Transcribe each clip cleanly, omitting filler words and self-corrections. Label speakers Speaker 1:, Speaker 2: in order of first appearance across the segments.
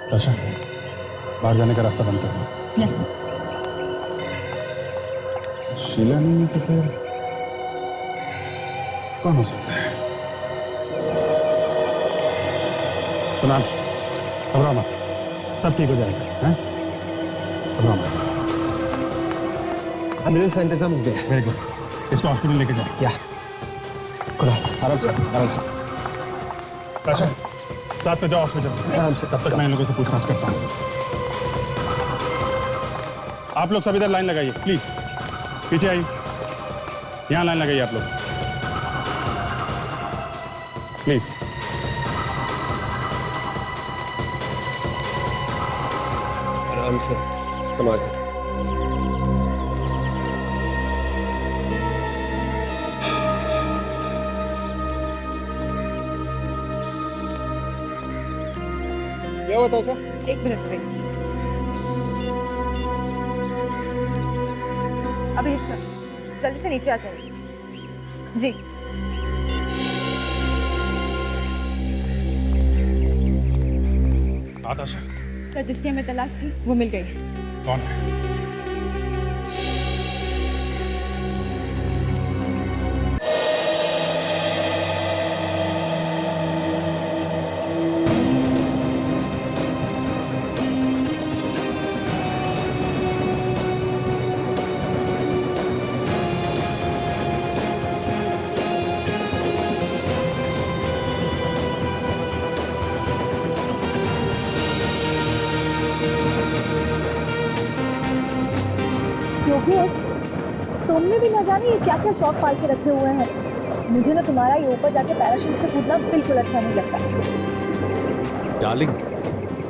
Speaker 1: ताशा, बाहर जाने का रास्ता बंद कर दो।
Speaker 2: Yes sir.
Speaker 1: शीला नहीं है तो फिर कौन हो सकता है? कुणाल, घबराओ मत, सब ठीक हो जाएगा। हैं? घबराओ मत।
Speaker 3: एम्बुलेंस का इंतजाम हो गया।
Speaker 1: वेरी गुड, इसको हॉस्पिटल लेके जाओ।
Speaker 3: या कुणाल, आराम से, आराम से।
Speaker 1: ताशा, साथ में जाओ हॉस्पिटल।
Speaker 3: आराम से।
Speaker 1: तब तक मैं इन लोगों से पूछताछ करता हूँ। आप लोग सब इधर लाइन लगाइए प्लीज, पीछे आइए। यहाँ लाइन लगाइए आप लोग प्लीज।
Speaker 3: आराम से, संभाल। क्या हुआ ताशा?
Speaker 2: एक मिनट वेट। अभिजीत सर, जल्दी से नीचे आ जाइए। जी।
Speaker 1: ताशा,
Speaker 2: सर, जिसकी हमें तलाश थी वो मिल गई।
Speaker 1: कौन है?
Speaker 4: योगेश, तुमने भी न जाने ये क्या क्या शौक पाल के रखे हुए हैं। मुझे ना तुम्हारा ये ऊपर जाके पैराशूट से कूदना बिल्कुल अच्छा नहीं लगता।
Speaker 5: डार्लिंग,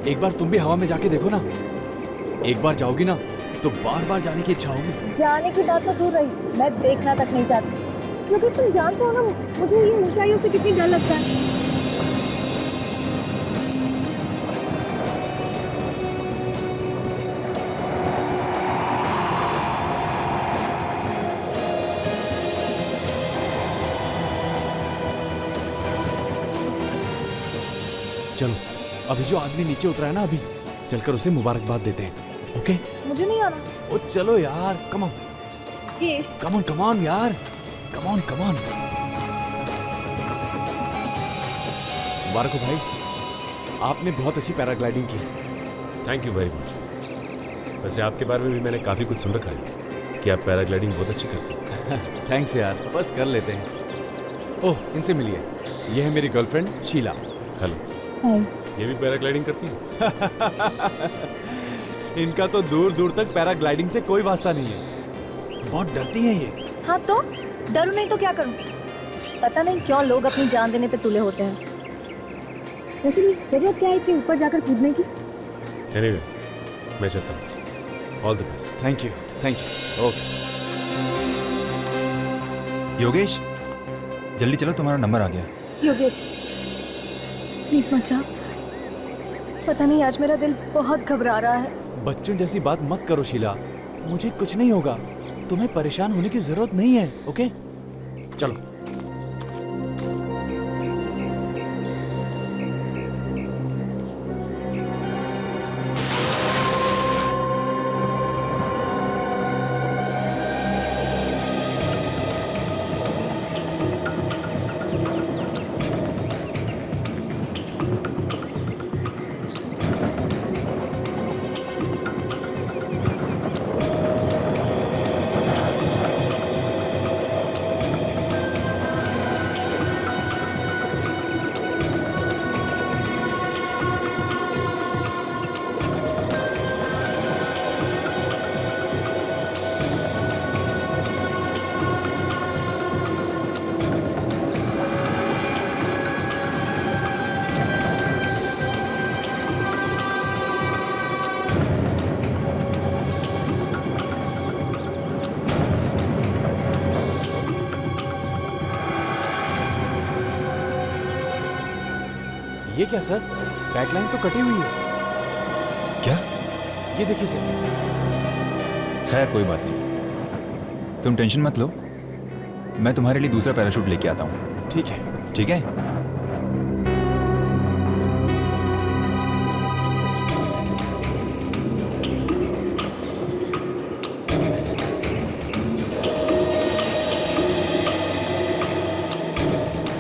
Speaker 5: एक बार तुम भी हवा में जाके देखो ना। एक बार जाओगी ना तो बार बार जाने की इच्छा होगी।
Speaker 4: जाने की बात तो दूर रही, मैं देखना तक नहीं चाहती, क्योंकि तुम जानते हो ना मुझे ये ऊंचाइयों से कितनी डर लगता है।
Speaker 5: चलो, अभी जो आदमी नीचे उतरा है ना, अभी चलकर उसे मुबारकबाद देते हैं। ओके?
Speaker 4: मुझे नहीं आना।
Speaker 5: ओ चलो यार, come on
Speaker 4: Yogesh,
Speaker 5: come on come on यार, कम ऑन कम ऑन। मुबारक हो भाई, आपने बहुत अच्छी पैराग्लाइडिंग की।
Speaker 6: Thank you very much. वैसे आपके बारे में भी मैंने काफ़ी कुछ सुन रखा है कि आप पैराग्लाइडिंग बहुत अच्छी करते हैं।
Speaker 5: थैंक्स यार, बस कर लेते हैं। ओह, इनसे मिलिए, ये है मेरी गर्लफ्रेंड शीला।
Speaker 6: हेलो।
Speaker 4: हाय।
Speaker 6: ये भी पैराग्लाइडिंग करती है?
Speaker 5: इनका तो दूर दूर तक पैराग्लाइडिंग से कोई वास्ता नहीं है, बहुत डरती हैं ये।
Speaker 4: हाँ तो डरू नहीं तो क्या करूं? पता नहीं क्यों लोग अपनी जान देने पे तुले होते हैं। वैसे भी जरूरत क्या है इतने ऊपर जाकर कूदने की?
Speaker 6: एनीवे, मैं चलता हूँ। All the best.
Speaker 5: Thank you, thank you. Okay.
Speaker 7: Yogesh, जल्दी चलो, तुम्हारा नंबर आ गया।
Speaker 4: योगेश, प्लीज मत जाओ। पता नहीं आज मेरा दिल बहुत घबरा रहा है।
Speaker 5: बच्चों जैसी बात मत करो शीला, मुझे कुछ नहीं होगा, तुम्हें परेशान होने की जरूरत नहीं है। ओके, चलो। ये क्या सर, बैकलाइन तो कटी हुई है।
Speaker 7: क्या?
Speaker 5: ये देखिए सर।
Speaker 7: खैर कोई बात नहीं, तुम टेंशन मत लो, मैं तुम्हारे लिए दूसरा पैराशूट लेके आता हूँ।
Speaker 5: ठीक है।
Speaker 7: ठीक है?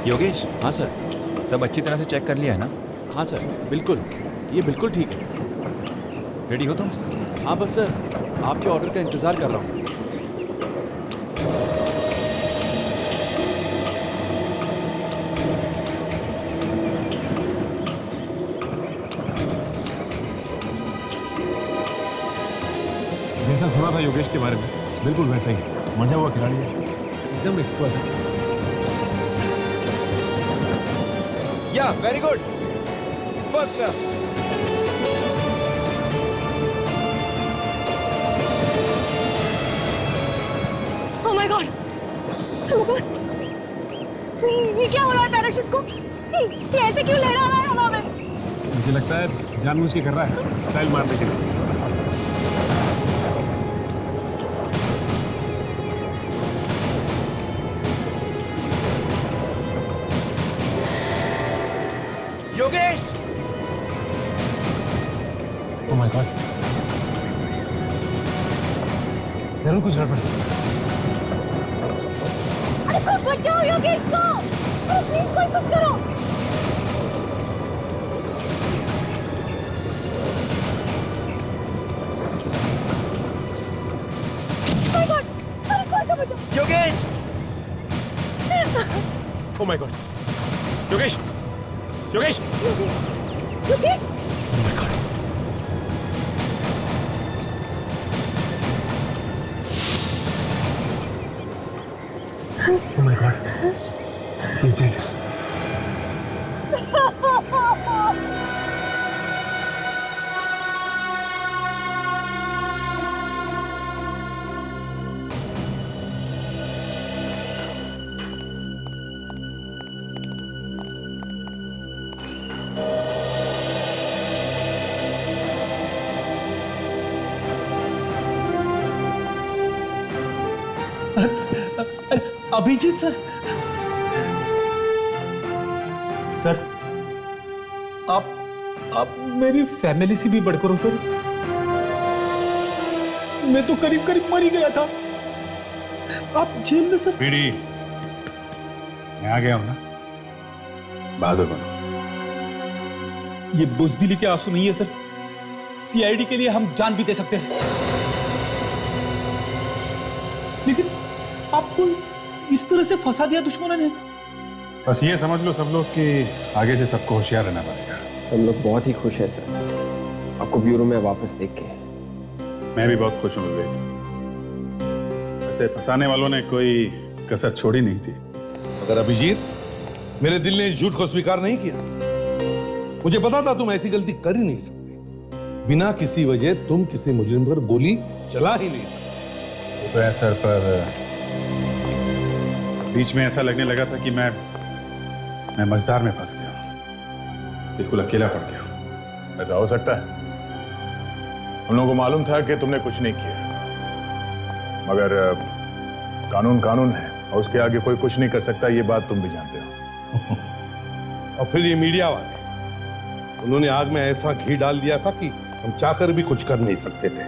Speaker 7: योगेश,
Speaker 5: हाँ सर।
Speaker 7: सब अच्छी तरह से चेक कर लिया है ना?
Speaker 5: हाँ सर, बिल्कुल। ये बिल्कुल ठीक है।
Speaker 7: रेडी हो तुम?
Speaker 5: हाँ बस सर, आपके ऑर्डर का इंतज़ार कर रहा हूँ।
Speaker 1: जैसा सुना था योगेश के बारे में बिल्कुल वैसा ही मजा हुआ खिलाड़ी है, एकदम एक्सपर्ट है।
Speaker 7: या very good, first class.
Speaker 4: Oh my God, ये क्या हो रहा है पैराशूट को? ये ऐसे क्यों लहरा रहा है हवा में?
Speaker 1: मुझे लगता है जानबूझ के कर रहा है, स्टाइल मारने के लिए।
Speaker 7: योगेश!
Speaker 1: ओह माय गॉड, जरूर कुछ गड़बड़ है।
Speaker 4: अरे कोई बचाओ योगेश को, प्लीज कोई कुछ करो। Oh my God! अरे कोई तो बचाओ।
Speaker 7: Yogesh!
Speaker 6: Oh my God, Yogesh, Yogesh!
Speaker 4: Yogesh!
Speaker 6: Oh my God.
Speaker 1: Oh my God, he's dead.
Speaker 8: Abhijeet sir, sir आप मेरी फैमिली से भी बढ़कर हो सर। मैं तो करीब करीब मर ही गया था, आप जेल में सर।
Speaker 1: पीडी, मैं आ गया हूं ना, बहादुर बनो।
Speaker 8: ये बुजदिली के आंसू नहीं है सर, सीआईडी के लिए हम जान भी दे सकते हैं, लेकिन आपको इस तरह से फंसा दिया दुश्मनों ने।
Speaker 1: बस ये समझ लो सब लोग कि आगे से सबको होशियार रहना पड़ेगा।
Speaker 3: सब लोग बहुत ही खुश हैं सर, आपको ब्यूरो में वापस देख के।
Speaker 1: मैं भी बहुत खुश हूँ विवेक। ऐसे फंसाने वालों ने कोई कसर छोड़ी नहीं थी।
Speaker 9: मगर अभिजीत, मेरे दिल ने इस झूठ को स्वीकार नहीं किया। मुझे पता था तुम ऐसी गलती कर ही नहीं सकते। बिना किसी वजह तुम किसी मुजरिम पर गोली चला ही नहीं सकते।
Speaker 1: तो सर, पर बीच में ऐसा लगने लगा था कि मैं मझधार में फंस गया, बिल्कुल अकेला पड़ गया।
Speaker 10: ऐसा हो सकता है, हम लोगों को मालूम था कि तुमने कुछ नहीं किया, मगर कानून कानून है और उसके आगे कोई कुछ नहीं कर सकता, ये बात तुम भी जानते हो।
Speaker 9: और फिर ये मीडिया वाले, उन्होंने आग में ऐसा घी डाल दिया था कि हम चाहकर भी कुछ कर नहीं सकते थे।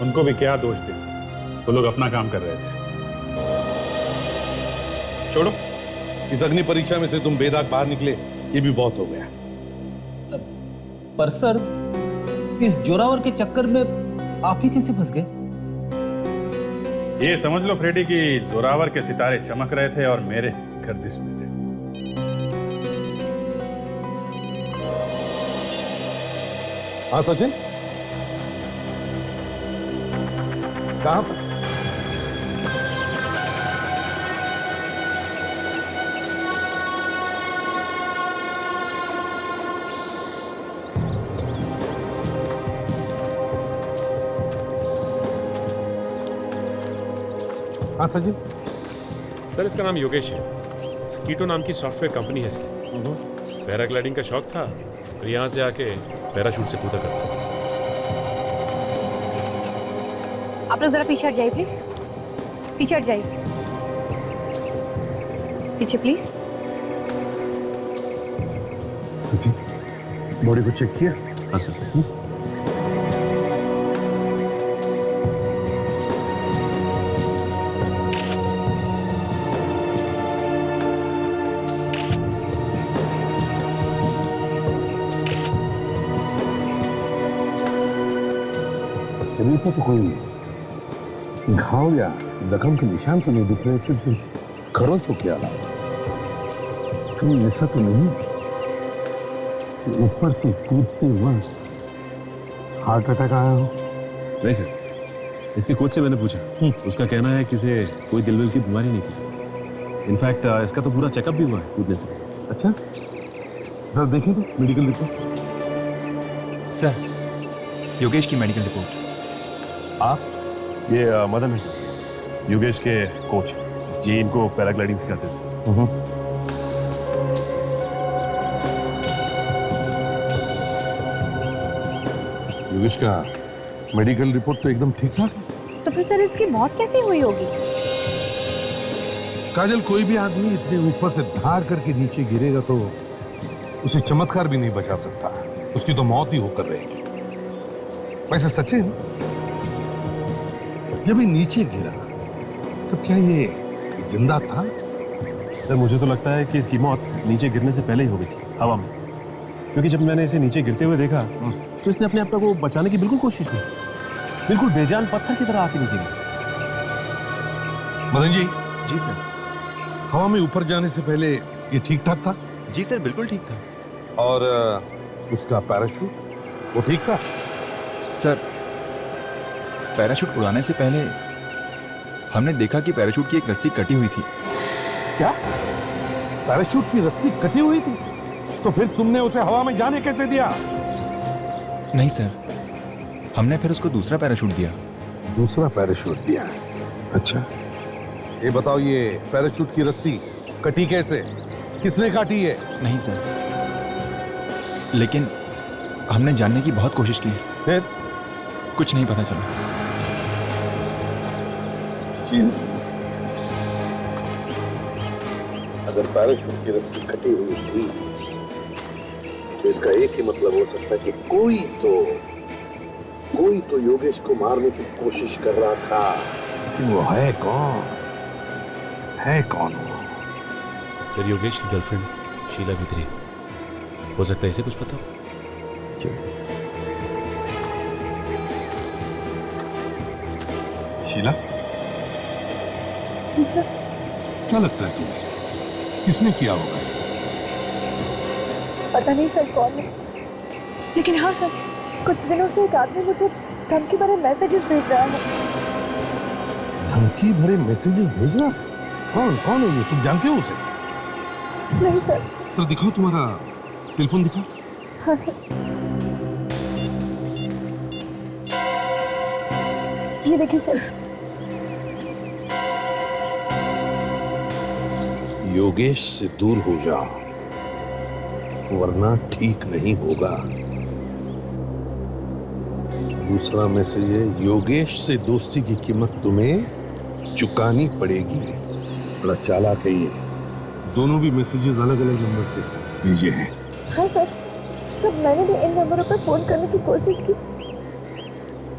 Speaker 1: उनको भी क्या दोष दे सकते, वो लोग अपना काम कर रहे थे।
Speaker 9: छोड़ो, इस अग्नि परीक्षा में से तुम बेदाग बाहर निकले, ये भी बहुत हो गया।
Speaker 8: पर सर, इस जोरावर के चक्कर में आप ही कैसे फंस गए?
Speaker 1: ये समझ लो फ्रेडी कि जोरावर के सितारे चमक रहे थे और मेरे गर्दिश में थे।
Speaker 9: हाँ सचिन, कहां पर? हाँ सचिन।
Speaker 6: सर इसका नाम योगेश है, स्कीटो नाम की सॉफ्टवेयर कंपनी है इसकी। पैराग्लाइडिंग का शौक था तो यहाँ से आके पैराशूट से कूदा करता।
Speaker 2: आप लोग जरा पीछे हट जाइए प्लीज, पीछे हट जाइए, पीछे प्लीज।
Speaker 1: बॉडी को चेक किया?
Speaker 5: हाँ सर।
Speaker 9: शरीर पर तो कोई घाव या जख्म के निशान तो नहीं दिख रहे, सिर्फ खरोचों के अलावा। कहीं ऐसा तो नहीं कि ऊपर से कूदते वक्त हार्ट अटैक आया हो?
Speaker 6: नहीं सर, इसके कोच से मैंने पूछा, उसका कहना है कि इसे कोई दिल की बीमारी नहीं थी सर। इनफैक्ट इसका तो पूरा चेकअप भी हुआ है कूदने से।
Speaker 9: अच्छा, जरा देखें तो मेडिकल रिपोर्ट।
Speaker 7: सर, योगेश की मेडिकल रिपोर्ट।
Speaker 10: आप ये मदन है सर, योगेश के कोच। ये इनको पैराग्लाइडिंग सिखाते थे सर।
Speaker 9: योगेश का मेडिकल रिपोर्ट तो एकदम ठीक ठाक है।
Speaker 2: तो फिर सर इसकी मौत कैसे हुई होगी?
Speaker 9: काजल, कोई भी आदमी इतने ऊपर से धार करके नीचे गिरेगा तो उसे चमत्कार भी नहीं बचा सकता, उसकी तो मौत ही होकर रहेगी। वैसे सचिन, जब ये नीचे गिरा तो क्या ये जिंदा था?
Speaker 6: सर मुझे तो लगता है कि इसकी मौत नीचे गिरने से पहले ही हो गई थी, हवा में। क्योंकि जब मैंने इसे नीचे गिरते हुए देखा तो इसने अपने आप को बचाने की बिल्कुल कोशिश की, बिल्कुल बेजान पत्थर की तरह आके नीचे गिरा।
Speaker 9: मदन जी,
Speaker 7: जी सर।
Speaker 9: हवा में ऊपर जाने से पहले ये ठीक ठाक था?
Speaker 7: जी सर, बिल्कुल ठीक था।
Speaker 9: और उसका पैराशूट, वो ठीक था?
Speaker 7: सर, पैराशूट उड़ाने से पहले हमने देखा कि पैराशूट की एक रस्सी कटी हुई थी।
Speaker 9: क्या? पैराशूट की रस्सी कटी हुई थी? तो फिर तुमने उसे हवा में जाने कैसे दिया?
Speaker 7: नहीं सर, हमने फिर उसको दूसरा पैराशूट दिया।
Speaker 9: दूसरा पैराशूट दिया? अच्छा, ये बताओ, ये पैराशूट की रस्सी कटी कैसे? किसने काटी है?
Speaker 7: नहीं सर, लेकिन हमने जानने की बहुत कोशिश की,
Speaker 9: फिर
Speaker 7: कुछ नहीं पता चला।
Speaker 9: अगर पैराशूट की रस्सी कटी हुई थी तो इसका एक ही मतलब हो सकता है कि कोई तो योगेश को मारने की कोशिश कर रहा था। लेकिन वो है कौन? है कौन वो?
Speaker 6: सर, योगेश की गर्लफ्रेंड शीला भित्री। हो सकता है इसे कुछ पता हो।
Speaker 9: शीला,
Speaker 4: जी सर।
Speaker 9: क्या लगता है तुम्हें किसने किया होगा?
Speaker 4: पता नहीं सर कौन है, लेकिन हाँ सर, कुछ दिनों से एक आदमी मुझे धमकी भरे मैसेजेस भेज रहा है।
Speaker 9: धमकी भरे मैसेजेस भेज रहा? कौन कौन है ये? तुम जानते हो उसे?
Speaker 4: नहीं सर।
Speaker 9: सर दिखाओ, तुम्हारा सेलफोन दिखाओ।
Speaker 4: हाँ सर, ये देखिए सर।
Speaker 9: योगेश से दूर हो जाओ वरना ठीक नहीं होगा। दूसरा मैसेज है, योगेश से दोस्ती की कीमत तुम्हें चुकानी पड़ेगी। बड़ा चालाक है ये। दोनों भी मैसेजेस अलग अलग नंबर से भेजे हैं।
Speaker 4: हाँ सर, जब मैंने भी इन नंबरों पर फोन करने की कोशिश की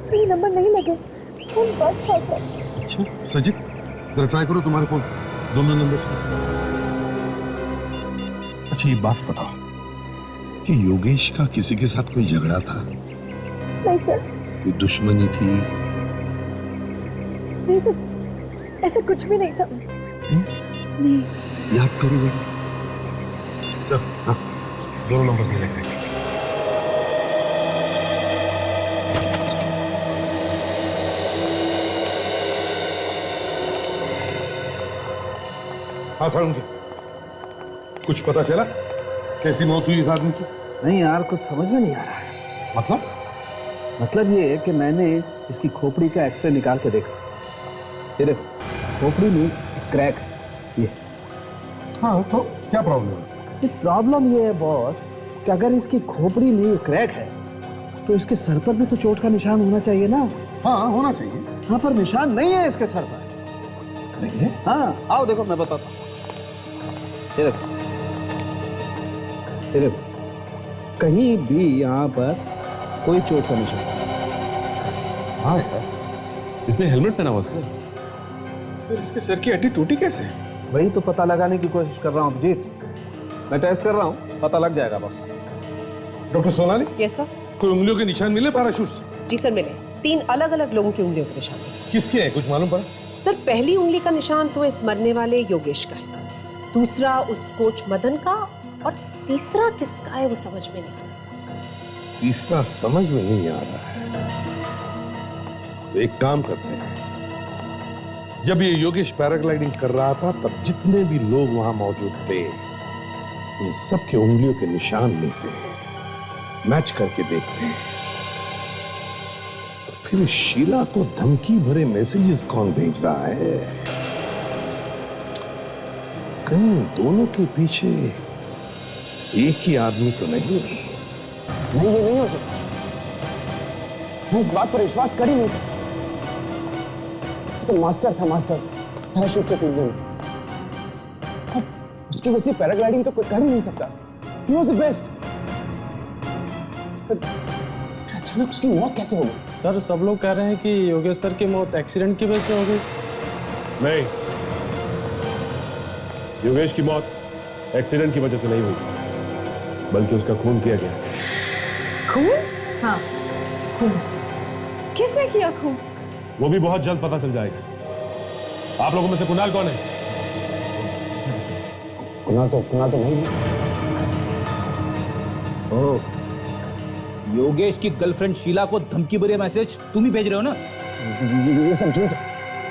Speaker 4: तो ये नंबर नहीं लगे, फोन बंद था सर।
Speaker 9: अच्छा सचिन, जरा ट्राई करो तुम्हारे फोन से दोनों नंबर से। अच्छा ये बात बताओ कि योगेश का किसी के साथ कोई झगड़ा था?
Speaker 4: नहीं सर।
Speaker 9: कोई दुश्मनी थी?
Speaker 4: नहीं सर, ऐसा कुछ भी नहीं था। नहीं।
Speaker 9: याद करो बेटा। चल, हाँ, दोनों नंबर से लेकर। हाँ सारुण जी, कुछ पता चला कैसी मौत हुई इस आदमी की?
Speaker 11: नहीं यार, कुछ समझ में नहीं आ रहा है। मतलब ये है कि मैंने इसकी खोपड़ी का एक्सरे निकाल के देखा। ये देखो, खोपड़ी में क्रैक है। ये
Speaker 9: हाँ, तो क्या प्रॉब्लम है?
Speaker 11: प्रॉब्लम ये है बॉस कि अगर इसकी खोपड़ी में क्रैक है तो इसके सर पर भी तो चोट का निशान होना चाहिए ना।
Speaker 9: हाँ, होना चाहिए।
Speaker 11: हाँ, पर निशान नहीं है इसके सर पर।
Speaker 9: नहीं है?
Speaker 11: हाँ, आओ देखो, मैं बताता हूँ। ये देखो, ये देखो, कहीं भी यहाँ पर कोई चोट का निशान।
Speaker 6: हाँ यार, इसने हेलमेट पहना हुआ सर। फिर इसके सर की हड्डी टूटी कैसे?
Speaker 11: वही तो पता लगाने की कोशिश कर रहा हूँ अभिजीत। मैं टेस्ट कर रहा हूँ, पता लग जाएगा boss.
Speaker 9: Doctor Sonali,
Speaker 2: yes sir.
Speaker 9: कोई उंगलियों के निशान मिले पैराशूट से?
Speaker 2: जी सर, मिले।
Speaker 12: 3 अलग अलग लोगों की उंगलियों के निशान है।
Speaker 9: किसके है, कुछ मालूम पड़ा?
Speaker 12: सर, पहली उंगली का निशान तो इस मरने वाले योगेश का है, दूसरा उस कोच मदन का, और तीसरा किसका है वो समझ में नहीं आ रहा।
Speaker 9: तीसरा समझ में नहीं आ रहा है। तो एक काम करते हैं, जब ये योगेश पैराग्लाइडिंग कर रहा था तब जितने भी लोग वहां मौजूद थे उन सबके उंगलियों के निशान लेते हैं, मैच करके देखते हैं। तो फिर शीला को धमकी भरे मैसेजेस कौन भेज रहा है? कहीं दोनों के पीछे एक ही आदमी तो नहीं?
Speaker 3: नहीं, ये नहीं हो सकता। मैं इस बात पर विश्वास कर ही नहीं सकता। तो मास्टर था, मास्टर पैराशूट से कूदने में। अब उसकी जैसी पैराग्लाइडिंग तो कोई कर ही नहीं सकता। He was the best। अचानक उसकी मौत कैसे हो गई?
Speaker 13: सर, सब लोग कह रहे हैं कि योगेश सर की मौत एक्सीडेंट की वजह से हो गई।
Speaker 6: नहीं, योगेश की मौत एक्सीडेंट की वजह से नहीं हुई, बल्कि उसका खून किया गया।
Speaker 2: खून? हाँ, खून। किसने किया खून?
Speaker 6: वो भी बहुत जल्द पता चल जाएगा। आप लोगों में से कुणाल कौन है?
Speaker 3: कुणाल तो नहीं।
Speaker 8: ओह, योगेश की गर्लफ्रेंड शीला को धमकी भरे मैसेज तुम ही भेज रहे हो ना?
Speaker 3: ये सब झूठ है।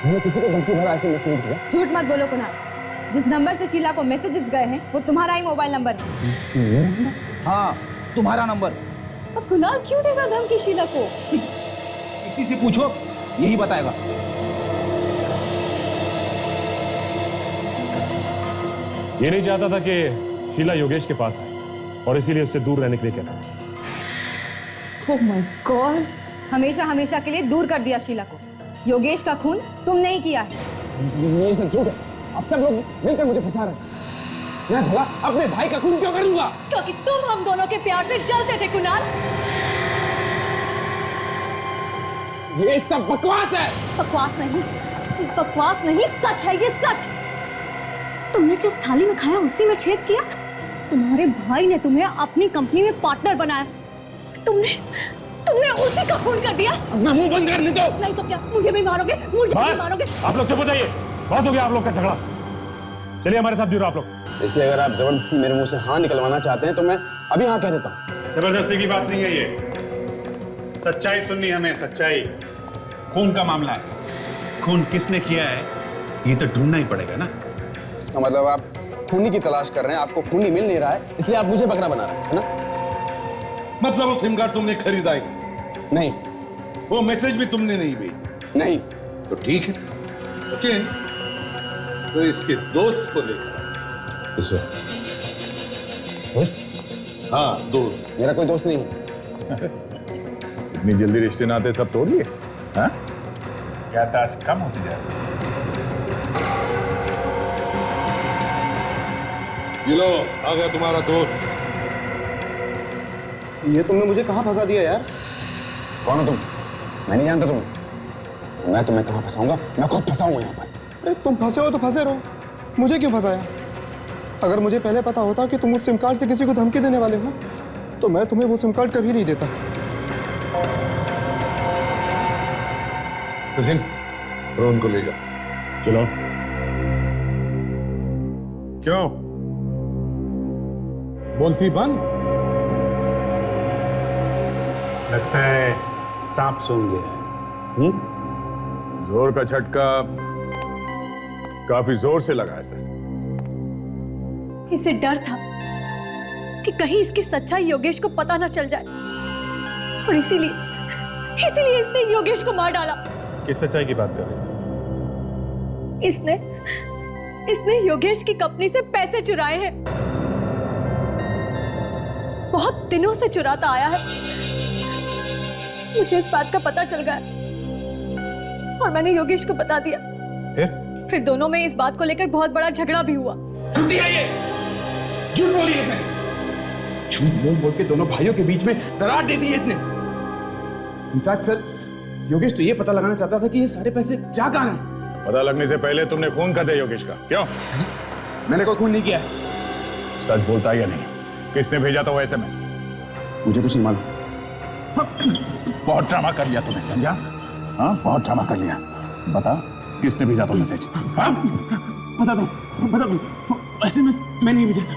Speaker 3: मैंने किसी को धमकी भरा ऐसे मैसेज नहीं भेजा।
Speaker 2: झूठ मत बोलो कुणाल। जिस नंबर से शीला को मैसेजेस गए हैं वो तुम्हारा ही मोबाइल नंबर है।
Speaker 8: हाँ, तुम्हारा नंबर।
Speaker 2: अब कुणाल क्यों देगा धमकी शीला को?
Speaker 8: किसी से पूछो, यही बताएगा।
Speaker 6: ये नहीं चाहता था कि शीला योगेश के पास आए और इसीलिए उससे दूर रहने के लिए कहता।
Speaker 2: ओह माय गॉड, हमेशा हमेशा के लिए दूर कर दिया शीला को। योगेश का खून तुम नहीं किया है।
Speaker 3: ये सब झूठ है। आप सब लोग मिलकर मुझे फंसा रहे हैं। मैं भला अपने भाई का खून क्यों करूंगा?
Speaker 2: क्योंकि तुम हम दोनों के प्यार से जलते थे कुणाल।
Speaker 3: ये सब बकवास है।
Speaker 2: बकवास नहीं, सच है, ये सच। तुमने जिस थाली में खाया उसी में छेद किया। तुम्हारे भाई ने तुम्हें अपनी कंपनी में पार्टनर बनाया। तुमने उसी का खून कर दिया।
Speaker 3: अपना मुंह बंद करने दो।
Speaker 2: नहीं तो क्या, मुझे भी मारोगे?
Speaker 6: आप लोग चुप हो जाइए। बहुत हो गया आप लोग का झगड़ा। चलिए हमारे साथ जुड़ो आप लोग।
Speaker 3: देखिए, अगर आप जबरदस्ती मेरे मुंह से हाँ निकलवाना चाहते हैं तो मैं अभी हाँ कह देता हूँ।
Speaker 1: जबरदस्ती की बात नहीं है ये। सच्चाई सुननी हमें, सच्चाई। खून का मामला है। खून किसने किया है ये तो ढूंढना ही पड़ेगा ना।
Speaker 3: इसका मतलब आप खूनी की तलाश कर रहे हैं। आपको खूनी मिल नहीं रहा है, इसलिए आप मुझे बकरा बना रहे हैं, है ना?
Speaker 9: मतलब वो सिम कार्ड तुमने खरीदा ही
Speaker 3: नहीं।
Speaker 9: वो मैसेज भी तुमने नहीं भेजी?
Speaker 3: नहीं।
Speaker 9: तो ठीक है सचिन, तो इसके दोस्त को लेकर दोस्त? हाँ, दोस्त।
Speaker 3: मेरा कोई दोस्त नहीं है।
Speaker 10: इतनी जल्दी रिश्ते नाते सब तोड़ लिए? हाँ? क्या ताश कम होती जाए।
Speaker 9: ये लो, आ गया तुम्हारा दोस्त।
Speaker 3: ये तुमने मुझे कहाँ फंसा दिया यार? कौन हो तुम? मैं नहीं जानता तुम्हें। मैं तुम्हें कहाँ फंसाऊंगा? मैं खुद फंसा हूँ यहाँ पर।
Speaker 13: अरे तुम फंसे हो तो फंसे रहो, मुझे क्यों फंसाया? अगर मुझे पहले पता होता कि तुम उस सिम कार्ड से किसी को धमकी देने वाले हो तो मैं तुम्हें वो सिम कार्ड कभी नहीं देता।
Speaker 9: सचिन, रोहन को ले जा।
Speaker 6: चलो।
Speaker 9: क्यों बोलती बंद?
Speaker 1: लगता है सांप सूंघ गया।
Speaker 10: जोर का झटका काफी जोर से लगा है सर।
Speaker 2: इसे डर था कि कहीं इसकी सच्चाई योगेश को पता ना चल जाए और इसीलिए इसने योगेश को मार डाला।
Speaker 1: किस सच्चाई की बात कर रहे हो?
Speaker 2: इसने योगेश की कंपनी से पैसे चुराए हैं। बहुत दिनों से चुराता आया है। मुझे इस बात का पता चल गया और मैंने योगेश को बता दिया। फिर दोनों में इस बात को लेकर बहुत बड़ा झगड़ा भी हुआ।
Speaker 3: झूठी है ये, झूठ बोली है इसने। झूठ बोल बोल के दोनों भाइयों के बीच में दरार दे दी है इसने। इनफैक्ट सर, योगेश तो ये पता लगाना चाहता था कि ये सारे पैसे जा कहां हैं।
Speaker 10: पता लगने से पहले तुमने खून कर दिया योगेश का। क्यों?
Speaker 3: मैंने कोई खून नहीं किया है।
Speaker 10: सच बोलता है या नहीं? किसने भेजा था वो एसएमएस?
Speaker 3: मुझे कुछ नहीं मालूम।
Speaker 1: बहुत ड्रामा कर लिया तूने, समझा? हाँ, बहुत ड्रामा कर लिया। बता, किसने भेजा तो मैसेज? हाँ?
Speaker 3: बता दो, SMS मैं नहीं भेजा था।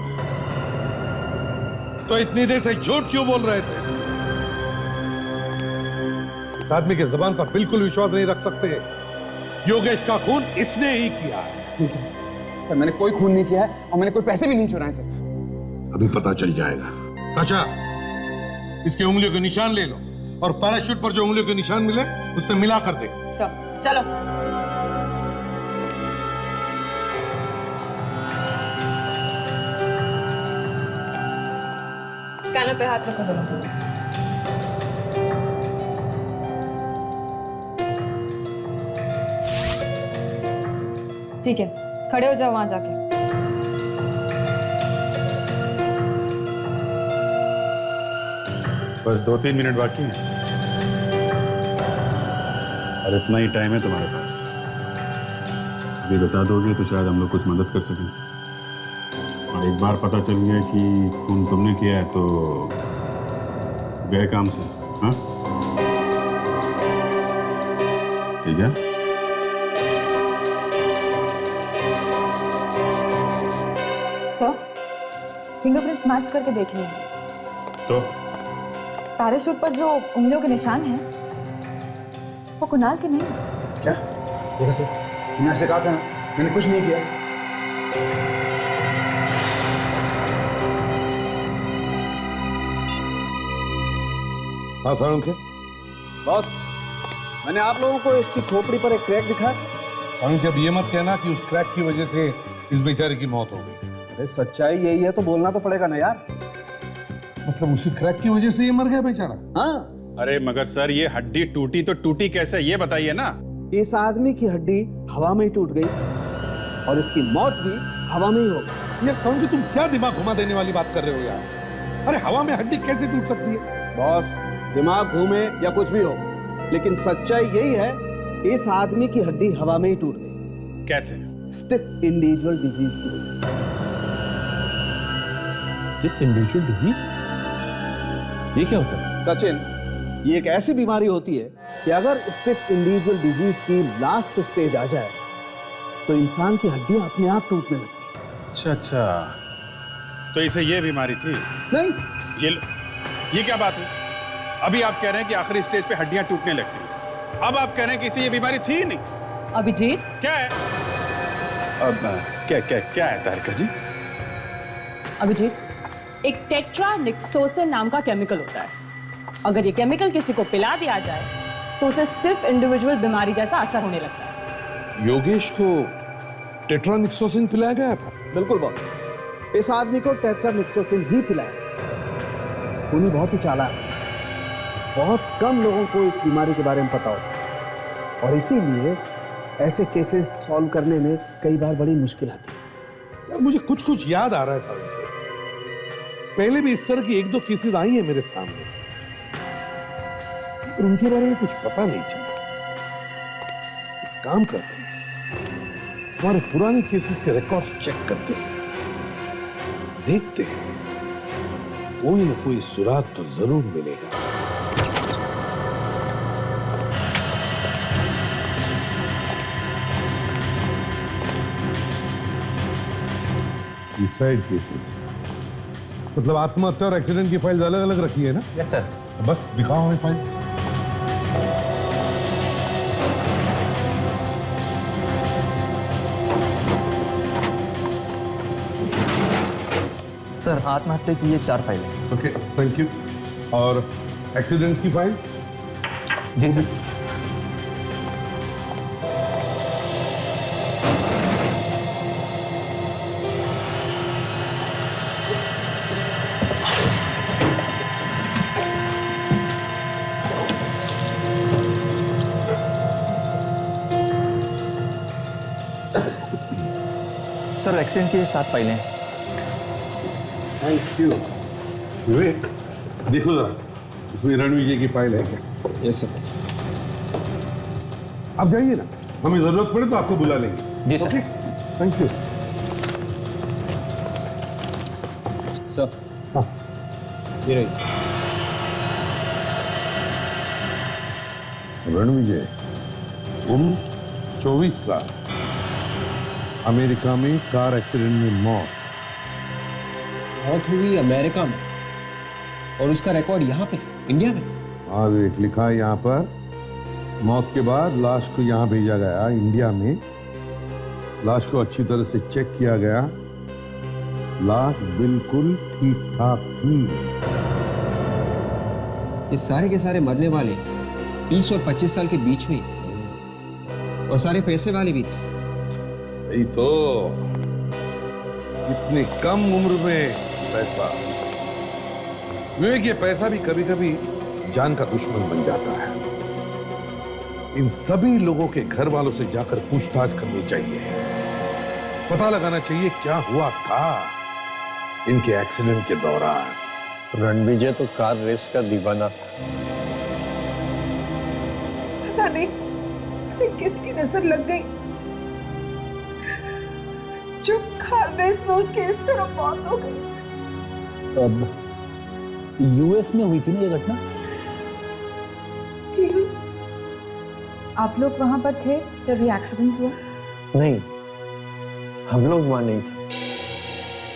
Speaker 9: तो इतनी देर से झूठ क्यों बोल रहे थे? इस आदमी के जुबान पर बिल्कुल विश्वास नहीं रख सकते। योगेश का खून इसने ही किया है।
Speaker 3: नहीं सर, मैंने कोई खून नहीं किया है और मैंने कोई पैसे भी नहीं चुराए सर।
Speaker 9: अभी पता चल जाएगा। ताशा, इसके उंगलियों के निशान ले लो और पैराशूट पर जो उंगलियों के निशान मिले उससे मिला कर दे।
Speaker 4: सर चलो। स्कैनर पे हाथ रखो दोनों। ठीक है, खड़े हो जाओ वहां जाके।
Speaker 1: बस 2-3 मिनट बाकी हैं और इतना ही टाइम है तुम्हारे पास। अभी बता दोगे तो शायद हम लोग कुछ मदद कर सकें। और एक बार पता चल गया कि खून तुमने किया है तो गए काम से। हाँ, ठीक है?
Speaker 4: सर, फिंगरप्रिंट्स मैच करके देख लिए।
Speaker 1: तो
Speaker 4: पैराशूट पर जो उंगलियों के निशान हैं, वो कुणाल के नहीं हैं।
Speaker 3: क्या? देखो सर, मैंने आपसे कहा था ना, मैंने कुछ नहीं किया।
Speaker 9: हाँ साळुंखे,
Speaker 11: बॉस, मैंने आप लोगों को इसकी खोपड़ी पर एक क्रैक दिखा।
Speaker 9: साळुंखे, अब ये मत कहना कि उस क्रैक की वजह से इस बेचारे की मौत हो गई।
Speaker 11: अरे सच्चाई यही है तो बोलना तो पड़ेगा ना यार।
Speaker 9: मतलब उसी क्रैक की वजह से ये मर गया बेचारा?
Speaker 11: हाँ।
Speaker 1: अरे मगर सर, ये हड्डी टूटी तो टूटी कैसे, ये बताइए ना।
Speaker 11: इस आदमी की हड्डी हवा में ही टूट गई और इसकी मौत भी हवा में ही हो गई।
Speaker 9: यार साळुंखे, तुम क्या दिमाग घुमा देने वाली बात कर रहे हो यार? अरे हवा में हड्डी कैसे टूट सकती है?
Speaker 11: बॉस, दिमाग घूमे या कुछ भी हो, लेकिन सच्चाई यही है, इस आदमी की हड्डी हवा में ही टूट गई।
Speaker 1: कैसे?
Speaker 11: स्टिफ इंडिविजुअल डिजीज की वजह से।
Speaker 6: Stiff individual disease? ये क्या होता है?
Speaker 11: सचिन, ये एक ऐसी बीमारी होती है कि अगर स्टिफ इंडिविजुअल डिजीज की लास्ट स्टेज आ जाए तो इंसान की हड्डियां अपने आप टूटने लगती हैं।
Speaker 1: अच्छा अच्छा, तो इसे ये बीमारी थी?
Speaker 11: नहीं।
Speaker 1: ये क्या बात हुई? अभी आप कह रहे हैं कि आखिरी स्टेज पे हड्डियां टूटने लगती हैं, अब आप कह रहे हैं कि इसे ये बीमारी थी ही नहीं।
Speaker 12: अभिजीत,
Speaker 1: क्या है? अब क्या है तारिका जी?
Speaker 14: अभिजीत, एक टेट्रानिक्सोसिन नाम का केमिकल होता है। अगर ये केमिकल किसी को पिला दिया जाए तो उसे स्टिफ इंडिविजुअल बीमारी जैसा असर होने लगता है।
Speaker 9: योगेश को टेट्रानिक्सोसिन पिलाया गया था?
Speaker 11: बिल्कुल बॉस, इस आदमी को टेट्रानिक्सोसिन ही पिलाया। खूनी बहुत ही चालाक है, बहुत कम लोगों को इस बीमारी के बारे में पता होता और इसीलिए ऐसे केसेस सॉल्व करने में कई बार बड़ी मुश्किल आती है।
Speaker 9: यार मुझे कुछ कुछ याद आ रहा है साहब, पहले भी इस तरह की 1-2 केसेस आई हैं मेरे सामने, पर उनके बारे में कुछ पता नहीं चला। एक काम करते हैं, हमारे पुराने केसेस के रिकॉर्ड्स चेक करते हैं, देखते हैं कोई ना कोई सुराग तो जरूर मिलेगा। सुसाइड केसेस मतलब आत्महत्या और एक्सीडेंट की फाइल्स अलग अलग रखी है ना?
Speaker 6: Yes sir.
Speaker 9: बस दिखाओ हमें फाइल्स।
Speaker 15: सर, आत्महत्या की ये 4 फाइलें।
Speaker 9: Okay, thank you. और एक्सीडेंट की फाइल?
Speaker 15: जी सर। सर, एक्सीडेंट की 7 फाइलें।
Speaker 9: Thank you. विवेक, देखो जरा, इसमें रणवीर जी की फाइल है क्या?
Speaker 11: Yes sir.
Speaker 9: आप जाइए ना, हमें जरूरत पड़े तो आपको बुला लेंगे।
Speaker 15: जी सर।
Speaker 9: Thank you
Speaker 11: sir.
Speaker 9: हाँ,
Speaker 11: ये रही।
Speaker 9: रणविजय, उम्र 24 साल, अमेरिका में कार एक्सीडेंट में
Speaker 3: मौत हुई अमेरिका में और उसका रिकॉर्ड यहाँ पे इंडिया में।
Speaker 9: हाँ, एक लिखा है यहाँ पर, मौत के बाद लाश को यहाँ भेजा गया इंडिया में। लाश को अच्छी तरह से चेक किया गया, लाश बिल्कुल ठीक ठाक थी।
Speaker 3: ये सारे के सारे मरने वाले 20 और 25 साल के बीच में ही थे और सारे पैसे वाले भी थे।
Speaker 9: यही तो, इतनी कम उम्र में पैसा। विवेक, ये पैसा भी कभी कभी जान का दुश्मन बन जाता है। इन सभी लोगों के घर वालों से जाकर पूछताछ करनी चाहिए, पता लगाना चाहिए क्या हुआ था इनके एक्सीडेंट के दौरान।
Speaker 16: रणविजय तो कार रेस का दीवाना था।
Speaker 12: पता नहीं उसे किसकी नजर लग गई जो कार रेस में उसकी इस तरह मौत हो गई।
Speaker 11: अब यूएस में हुई थी ना ये घटना?
Speaker 12: जी।
Speaker 4: आप लोग वहां पर थे जब ये एक्सीडेंट हुआ?
Speaker 16: नहीं, हम लोग वहां नहीं थे।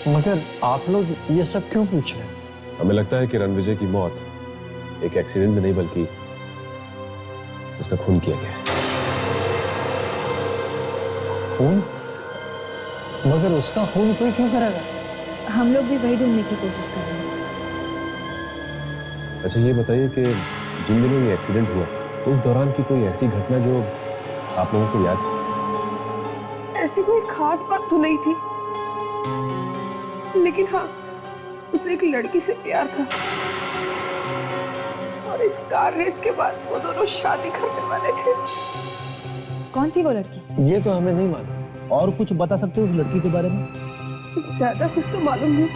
Speaker 16: मगर आप लोग ये सब क्यों पूछ रहे हैं?
Speaker 6: हमें लगता है कि रणविजय की मौत एक एक्सीडेंट में नहीं बल्कि उसका खून किया गया है।
Speaker 16: खून? मगर उसका खून कोई क्यों करेगा?
Speaker 4: हम लोग भी वही ढूंढने की कोशिश कर रहे हैं।
Speaker 6: अच्छा, ये बताइए कि जिन दिनों ये एक्सीडेंट हुआ उस दौरान की कोई ऐसी घटना जो आप लोगों को याद है?
Speaker 12: ऐसी कोई खास बात तो नहीं थी, लेकिन हाँ, उसे एक लड़की से प्यार था और इस कार रेस के बाद वो दोनों शादी करने वाले थे।
Speaker 4: कौन थी वो लड़की?
Speaker 16: ये तो हमें नहीं मालूम।
Speaker 11: और कुछ बता सकते हो उस लड़की के बारे में?
Speaker 12: ज्यादा कुछ तो मालूम नहीं,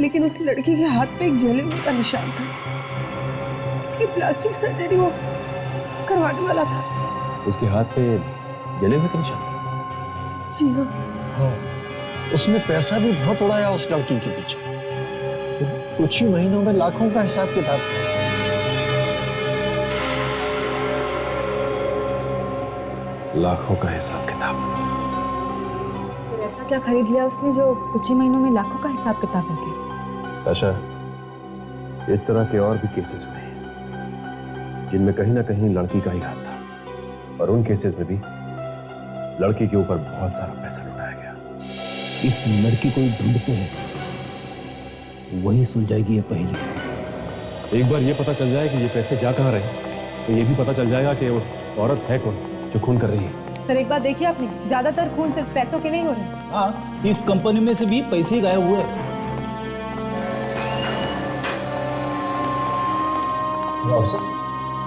Speaker 12: लेकिन उस लड़की के हाथ पे एक जले हुए का निशान था। उसकी प्लास्टिक सर्जरी वो करवाने वाला था।
Speaker 6: उसके हाथ पे जले हुए का निशान था?
Speaker 12: जी हाँ।
Speaker 16: हाँ, उसने पैसा भी बहुत उड़ाया उस लड़की के पीछे। कुछ ही महीनों में लाखों का हिसाब किताब था।
Speaker 6: लाखों का हिसाब किताब।
Speaker 4: सर, ऐसा क्या खरीद लिया उसने जो कुछ ही महीनों में लाखों का हिसाब किताब हो गया?
Speaker 6: ताशा, इस तरह के और भी केसेस हुए जिनमें कहीं ना कहीं लड़की का ही हाथ था, और उन केसेस में भी लड़की के ऊपर बहुत सारा पैसा लुटाया गया।
Speaker 11: इस लड़की को ढूंढते हैं, वही सुलझाएगी ये पहेली।
Speaker 6: एक बार ये पता चल जाए कि ये पैसे जा कहाँ रहे, तो ये भी पता चल जाएगा कि वो औरत है कौन जो खून कर रही है।
Speaker 4: सर, एक बात देखिए आपने, ज्यादातर खून सिर्फ पैसों के लिए हो रहे हैं।
Speaker 11: हाँ, इस कंपनी में से भी पैसे ही गायब हुए।
Speaker 3: ऑफिसर,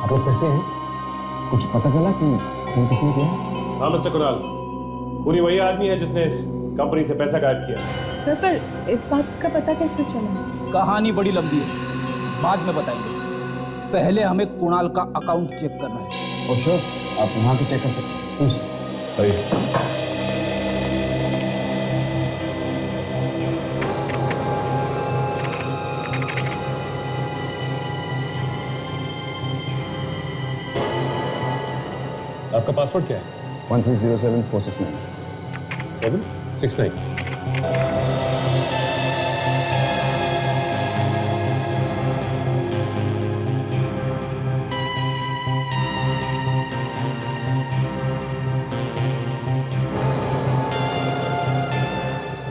Speaker 3: आप लोग कैसे हैं? कुछ पता चला कि खून किसने किया?
Speaker 6: हाँ मिस्टर कुणाल, पूरी वही आदमी है जिसने इस कंपनी से पैसा गायब किया।
Speaker 4: सर, पर इस बात का पता कैसे चला?
Speaker 11: कहानी बड़ी लंबी है, बाद में बताएंगे। पहले हमें कुणाल का अकाउंट चेक करना है।
Speaker 3: और श्योर, आप वहाँ पे चेक कर सकते हैं।
Speaker 6: आपका पासवर्ड क्या है?
Speaker 3: 1307469
Speaker 6: 769।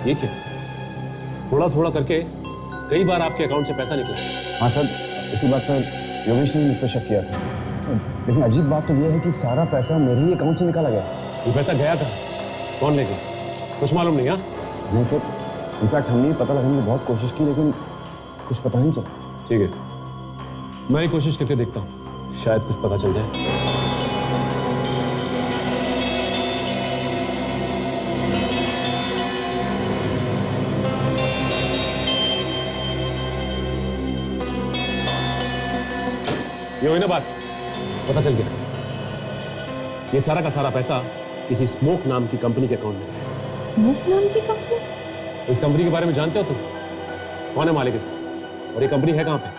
Speaker 6: ये क्या? थोड़ा थोड़ा करके कई बार आपके अकाउंट से पैसा निकला।
Speaker 3: हाँ सर, इसी बात पर योगेश ने मुझ पर शक किया था, लेकिन अजीब बात तो यह है कि सारा पैसा मेरे ही अकाउंट से निकाला गया।
Speaker 6: ये पैसा गया था, कौन ले गया? कुछ मालूम नहीं? हाँ
Speaker 3: नहीं सर, इनफैक्ट हमने पता लगाने की बहुत कोशिश की, लेकिन कुछ पता नहीं चला।
Speaker 6: ठीक है, मैं ही कोशिश करके देखता हूँ, शायद कुछ पता चल जाए। ये हुई ना बात, पता चल गया। ये सारा का सारा पैसा किसी स्मोक नाम की कंपनी के अकाउंट में।
Speaker 4: स्मोक नाम की कंपनी?
Speaker 6: इस कंपनी के बारे में जानते हो तुम? कौन है मालिक इसका, और ये कंपनी है कहाँ पे?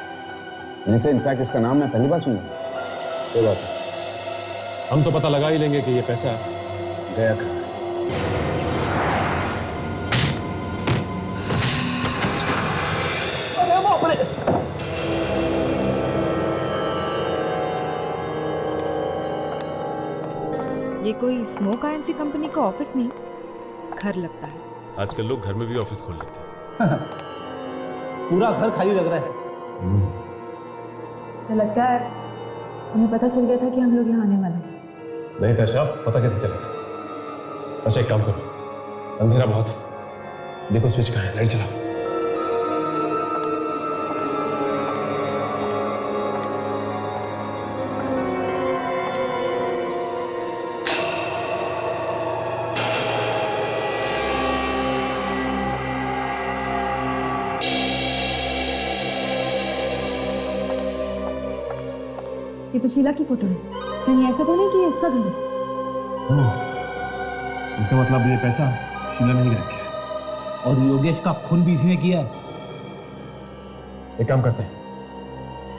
Speaker 3: नहीं सर, इनफैक्ट इसका नाम मैं पहली बार सुना।
Speaker 6: कोई बात नहीं, हम तो पता लगा ही लेंगे कि ये पैसा गया कहाँ है।
Speaker 17: ये कोई स्मोक आईएनसी कंपनी का ऑफिस नहीं, घर लगता है।
Speaker 6: आजकल लोग घर में भी ऑफिस खोल लेते हैं।
Speaker 11: पूरा घर खाली लग रहा है।
Speaker 17: ऐसा लगता है उन्हें पता चल गया था कि हम लोग यहाँ आने वाले हैं।
Speaker 6: नहीं ताशा, पता कैसे चलेगा? ताशा एक काम करो, अंधेरा बहुत है, देखो स्विच कहाँ है, लाइट चलाओ।
Speaker 17: ये तो शीला की फोटो है, कहीं ऐसा तो नहीं कि ये इसका घर है?
Speaker 6: इसका मतलब ये पैसा शीला ने ही रखा है।
Speaker 11: और योगेश का खून भी इसने किया है।
Speaker 6: एक काम करते हैं,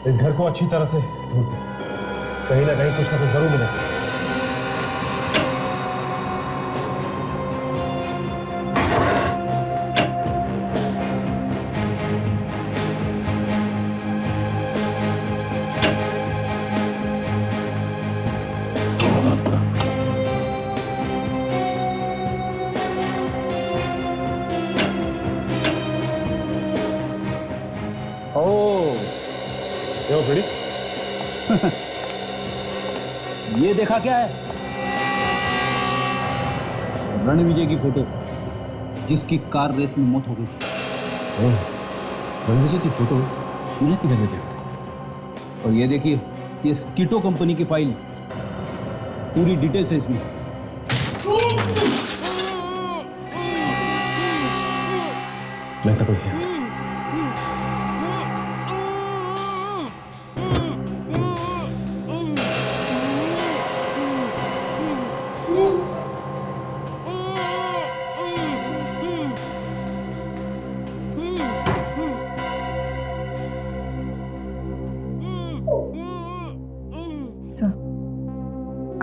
Speaker 6: इस घर को अच्छी तरह से ढूंढते हैं, कहीं ना कहीं कुछ ना कुछ जरूर मिलेगा।
Speaker 11: ये देखा क्या है? रणविजय की फोटो, जिसकी कार रेस में मौत हो गई थी।
Speaker 6: रणविजय की फोटो शीला की घर में।
Speaker 11: और ये देखिए, ये स्कीटो कंपनी की फाइल, पूरी डिटेल्स है इसमें।
Speaker 6: लगता कोई है।
Speaker 17: सर,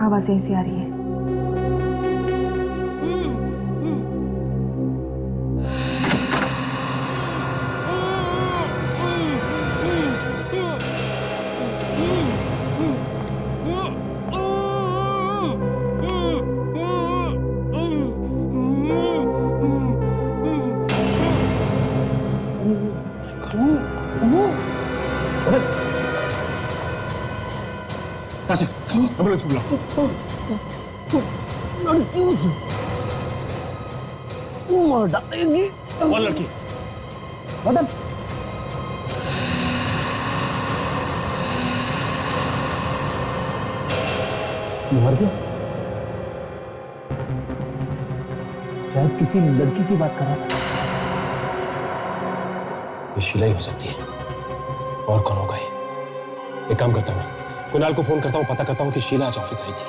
Speaker 17: आवाज यहीं से आ रही है।
Speaker 6: ताशा, एम्बुलेंस को बुलाओ।
Speaker 16: लड़कियों से मार डालेगी।
Speaker 6: कौन लड़की?
Speaker 11: मदन,
Speaker 6: मर गया?
Speaker 11: शायद किसी लड़की की बात कर रहा था।
Speaker 6: ये शीला ही हो सकती है, और कौन होगा ये? एक काम करता हूँ, कुणाल को फोन करता हूँ, पता करता हूँ कि शीला आज ऑफिस आई थी।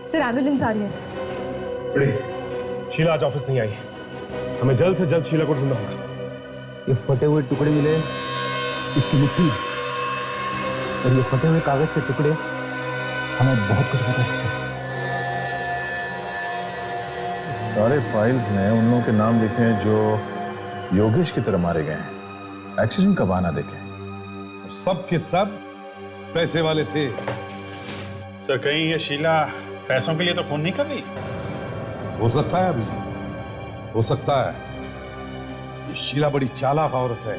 Speaker 17: सर, एम्बुलेंस आ रही है सर।
Speaker 6: बड़ी, शीला आज ऑफिस नहीं आई। हमें जल्द से जल्द शीला को ढूंढना होगा।
Speaker 11: ये फटे हुए टुकड़े मिले इसकी मुट्ठी में, और ये फटे हुए कागज के टुकड़े हमें बहुत कुछ बता सकते हैं।
Speaker 10: सारे फाइल्स में उन लोगों के नाम लिखे हैं जो योगेश की तरह मारे गए हैं। एक्सीडेंट का बहाना देखें।
Speaker 9: सब के सब पैसे वाले थे।
Speaker 1: सर, कहीं ये शीला पैसों के लिए तो फोन नहीं कर रही?
Speaker 9: हो सकता है, अभी हो सकता है। ये शीला बड़ी चालाक औरत है।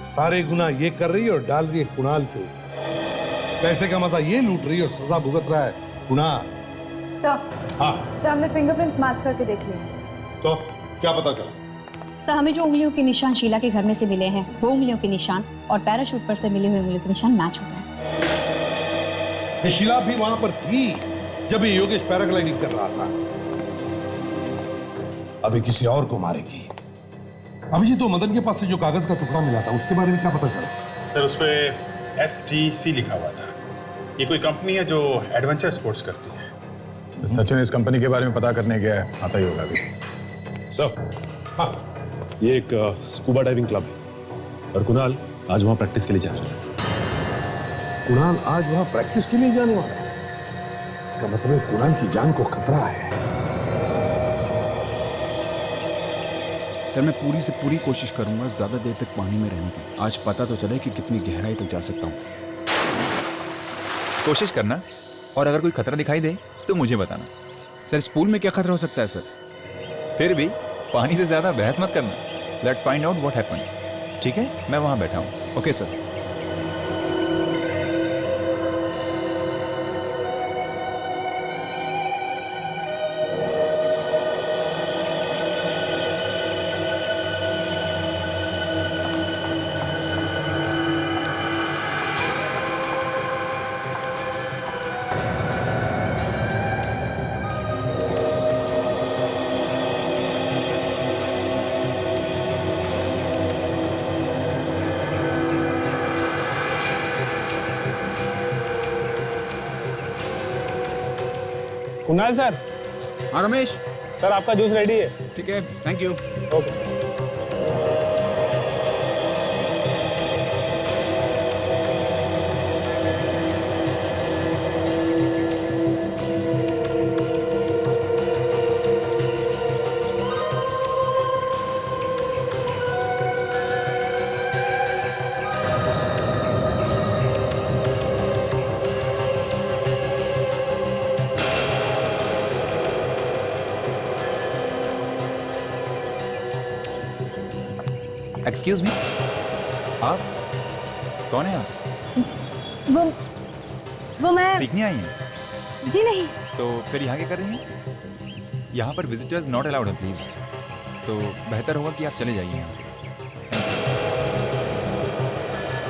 Speaker 9: सारे गुना ये कर रही है और डाल रही है कुणाल के ऊपर। पैसे का मजा ये लूट रही है और सजा भुगत रहा है कुणाल।
Speaker 4: सर
Speaker 9: हाँ
Speaker 4: सर हमने फिंगरप्रिंट्स मैच करके देख लिए।
Speaker 9: तो क्या पता चला?
Speaker 18: सर हमें जो उंगलियों के निशान शीला के घर में से मिले हैं वो उंगलियों के निशान और पैराशूट पर से मिले हुए उंगलियों के निशान मैच हो गए।
Speaker 9: ये शीला भी वहां पर थी जब ये योगेश पैराग्लाइडिंग कर रहा था। अभी किसी और को मारेगी। अभी ये तो मदन के पास से जो कागज का टुकड़ा मिला था उसके बारे में क्या पता चला?
Speaker 1: सर उस पे STC लिखा हुआ था। ये कोई कंपनी है जो एडवेंचर स्पोर्ट्स करती है।
Speaker 10: सचिन इस कंपनी के बारे में पता करने गया है, आता ही होगा अभी।
Speaker 6: सर हाँ, ये एक स्कूबा डाइविंग क्लब है और कुणाल आज वहाँ प्रैक्टिस के लिए जा रहा है।
Speaker 9: कुणाल आज वहां प्रैक्टिस के लिए जाने वाला है? इसका मतलब कुणाल की जान को खतरा है।
Speaker 5: सर मैं पूरी से पूरी कोशिश करूंगा ज्यादा देर तक पानी में रहने की। आज पता तो चले कि कितनी गहराई तक जा सकता हूँ।
Speaker 7: कोशिश करना, और अगर कोई खतरा दिखाई दे तो मुझे बताना।
Speaker 5: सर इस पूल में क्या खतरा हो सकता है सर?
Speaker 7: फिर भी पानी से ज्यादा बहस मत करना। Let's find out what happened. ठीक है, मैं वहां बैठा हूँ।
Speaker 5: Okay sir.
Speaker 8: कुणाल सर।
Speaker 5: हाँ रमेश।
Speaker 8: सर आपका जूस रेडी है।
Speaker 5: ठीक है, thank you.
Speaker 8: Okay.
Speaker 7: Excuse me, आप कौन है? आप
Speaker 2: वो मैं
Speaker 7: सीखने आई हैं?
Speaker 2: जी नहीं।
Speaker 7: तो फिर यहाँ क्या कर रही हैं? यहाँ पर विजिटर्स नॉट अलाउड है प्लीज। तो बेहतर होगा कि आप चले जाइए यहाँ से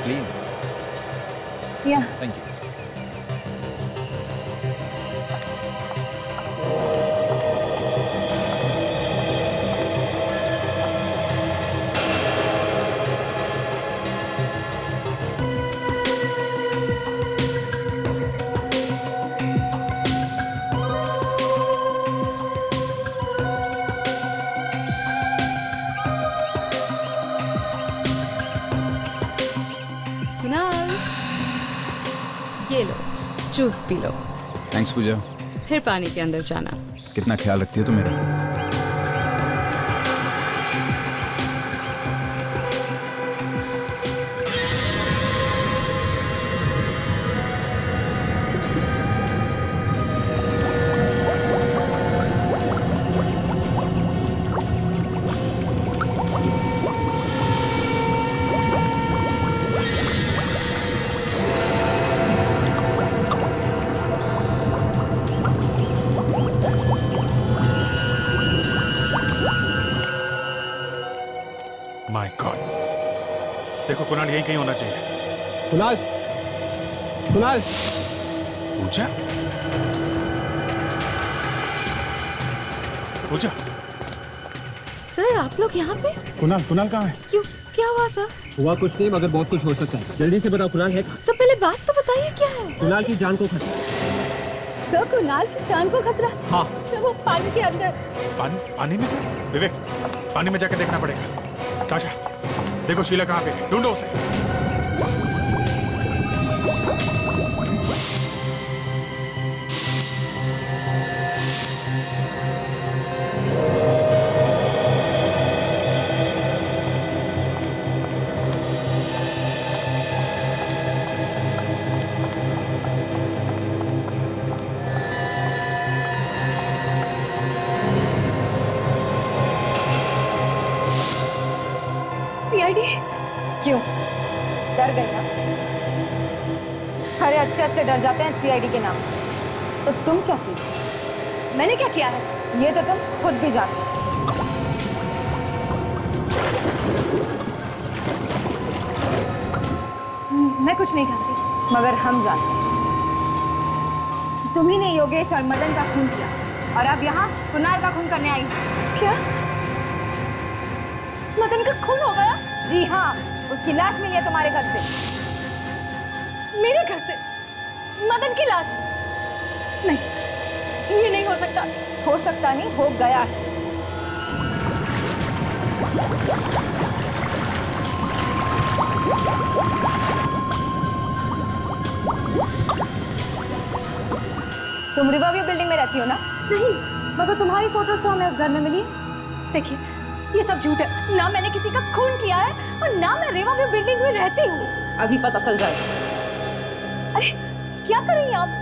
Speaker 7: प्लीज।
Speaker 2: या
Speaker 7: थैंक यू।
Speaker 17: कुणाल, ये लो जूस पी लो,
Speaker 5: थैंक्स पूजा।
Speaker 17: फिर पानी के अंदर जाना।
Speaker 5: कितना ख्याल रखती है तू मेरा।
Speaker 1: माय गॉड, देखो कुणाल यही कहीं होना चाहिए।
Speaker 8: कुणाल, कुणाल।
Speaker 1: पूजा, पूजा।
Speaker 17: सर आप लोग यहाँ पे?
Speaker 8: कुणाल, कुणाल कहाँ है?
Speaker 17: क्यों, क्या हुआ सर?
Speaker 8: हुआ कुछ नहीं, मगर बहुत कुछ हो सकता है। जल्दी से बताओ कुणाल है कहाँ?
Speaker 17: सब पहले बात तो बताइए क्या है?
Speaker 8: कुणाल की जान को खतरा।
Speaker 4: सर कुणाल की जान को खतरा?
Speaker 1: हाँ।
Speaker 4: सर वो पानी के अंदर।
Speaker 1: पानी में? विवेक, पानी में जाके देखना पड़ेगा। ताशा, देखो शीला कहाँ पे है, ढूंढो उसे।
Speaker 2: CID?
Speaker 4: क्यों, डर गई ना? अरे अच्छे अच्छे डर जाते हैं CID के नाम। तो तुम क्या चीज?
Speaker 2: मैंने क्या किया है?
Speaker 14: ये तो तुम खुद भी जानते हो।
Speaker 2: मैं कुछ नहीं जानती।
Speaker 14: मगर हम जानते हैं। तुम्ही ने योगेश और मदन का खून किया और अब यहाँ कुणाल का खून करने आई।
Speaker 2: क्या? मदन का खून हो गया?
Speaker 14: जी हाँ, उसकी लाश मिली है तुम्हारे घर से।
Speaker 2: मेरे घर से? मदन की लाश? नहीं, ये नहीं हो सकता।
Speaker 14: हो सकता नहीं, हो गया है। तुम रिवरव्यू बिल्डिंग में रहती हो ना?
Speaker 2: नहीं,
Speaker 14: मगर तुम्हारी फोटोज तो हमें उस घर में मिली है।
Speaker 2: देखिए, ये सब झूठ है। ना मैंने किसी का खून किया है और ना मैं रिवरव्यू बिल्डिंग में रहती हूँ।
Speaker 14: अभी पता चल जाएगा।
Speaker 2: अरे क्या कर रही हैं आप?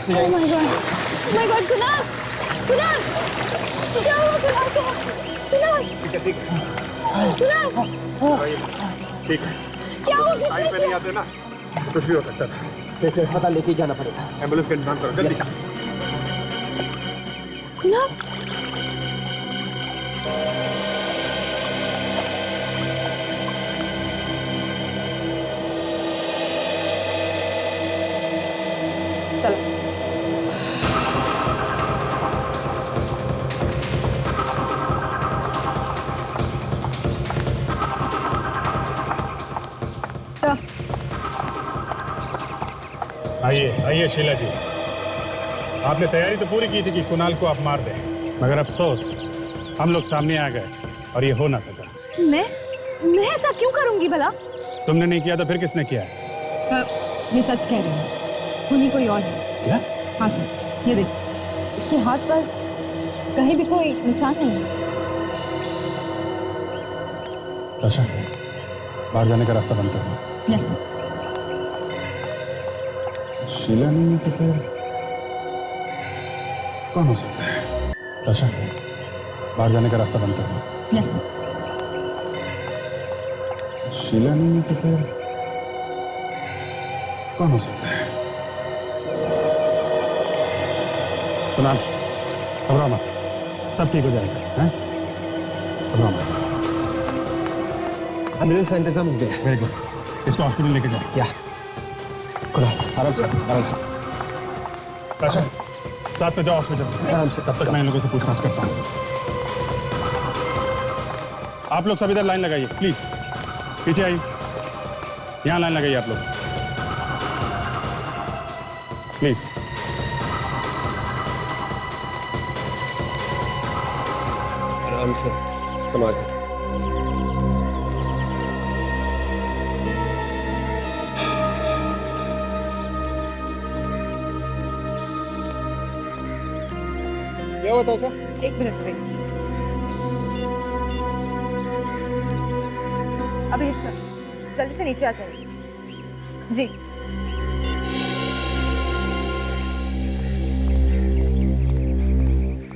Speaker 2: Oh my God! Oh my God! Kunal! Kunal! क्या हुआ कुणाल को? कुणाल!
Speaker 6: ठीक है।
Speaker 2: कुणाल!
Speaker 6: ठीक है।
Speaker 2: क्या हुआ?
Speaker 6: टाइम पे नहीं आते ना, कुछ भी हो सकता था।
Speaker 3: से अस्पताल लेके जाना पड़ेगा।
Speaker 6: एम्बुलेंस का इंतजाम करो जल्दी।
Speaker 2: कुणाल!
Speaker 14: चलो।
Speaker 1: आइए आइए शीला जी, आपने तैयारी तो पूरी की थी कि कुणाल को आप मार दें, मगर अफसोस हम लोग सामने आ गए और ये हो ना सका।
Speaker 2: मैं ऐसा क्यों करूंगी भला?
Speaker 1: तुमने नहीं किया तो फिर किसने किया है?
Speaker 14: ये सच कह रही है, खूनी कोई और है।
Speaker 1: क्या?
Speaker 14: हाँ सर, ये देख, इसके हाथ पर कहीं भी कोई निशान नहीं है।
Speaker 1: ताशा, बाहर जाने का रास्ता बंद कर दो।
Speaker 14: Yes sir.
Speaker 1: शीला नहीं तो फिर कौन हो सकता है? ताशा, बाहर जाने का रास्ता बंद कर दो।
Speaker 14: Yes sir.
Speaker 1: शीला नहीं तो फिर कौन हो सकता है? कुणाल, घबराओ मत, सब ठीक हो जाएगा। हैं? घबराओ मत।
Speaker 3: एम्बुलेंस का इंतजाम हो गया।
Speaker 1: वेरी गुड, इसको हॉस्पिटल लेके जाओ।
Speaker 3: या कुणाल, आराम से, आराम से।
Speaker 1: ताशा, साथ में जाओ हॉस्पिटल।
Speaker 3: आराम से।
Speaker 1: तब तक मैं इन लोगों से पूछताछ करता हूँ। आप लोग सब इधर लाइन लगाइए प्लीज, पीछे आइए। यहाँ लाइन लगाइए आप लोग प्लीज।
Speaker 3: आराम से, संभाल के।
Speaker 13: क्या हुआ ताशा?
Speaker 14: एक मिनट वेट। अभी सर, जल्दी से नीचे आ जाइए। जी।